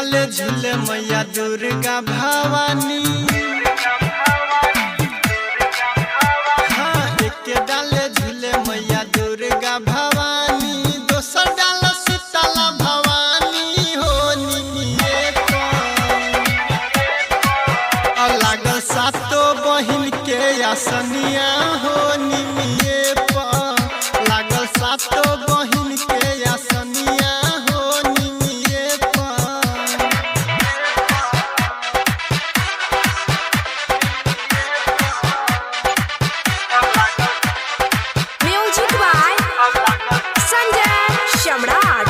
डाले झूले मैया दुर्गा भवानी। हाँ एक डाले झूले मैया दुर्गा भवानी, दोसर डाल शीतला भवानी हो निमिये पर लागल सातो बहिन के आसनिया हो निमिये पर लागल सातो बहिन के आसनिया हो निमिये पर। म्यूजिक बाय संजय सम्राट।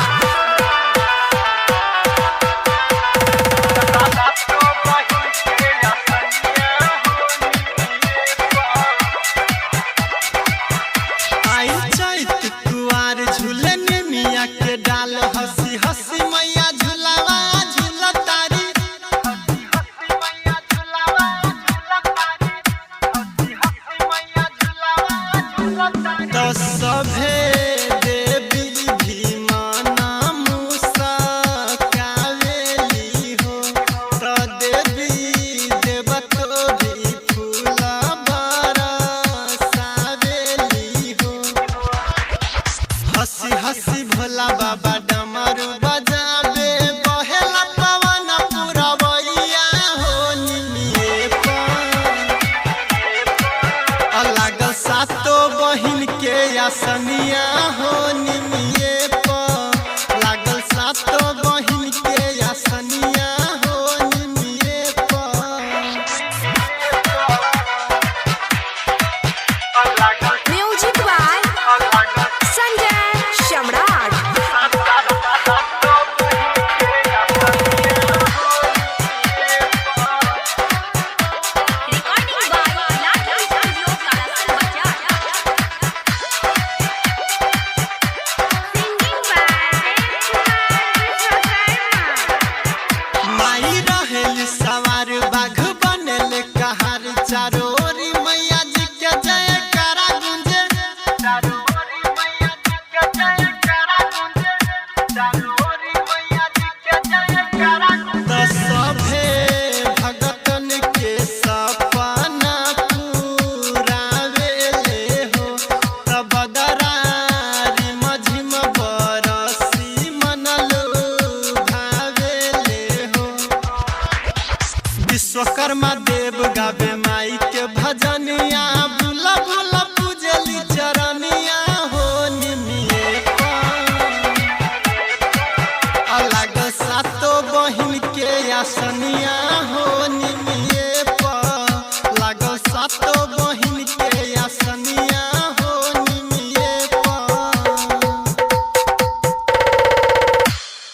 आई चैत कुआर झूले निमिया के डाल, हंसी हंसी मैया झूलावा झूलतारी। तो सभे देवी भी माना मुसा कावेली हो, तो देवी देवतो भी फूल बरसावेली हो। हंसी हंसी भोला बाबा डमरू बजावे, बहेला पवन पुरवैया हो निमिये पर लागल सातो बहिन के आसनिया हो निमिये पर लागल सातो बहिन के आसनिया हो निमिये पर। Music by Sanjay Samrat. Recording by Lathi studio Kalasan Bazar. Singing by माई रहेल सवार बाघ बनल कहार, चारों ओरी मैया जी के जयकारा गूंजे। तो सभे भगतन के सपना पुरावेले हो, तो बदरारी मझिम बरसी मनलो भावेले हो। विश्वकर्मा देव गावे माई के भजनिया, बुला बुला पूजली चरनिया हो निमिये पर लागल सातो बहिन के आसनिया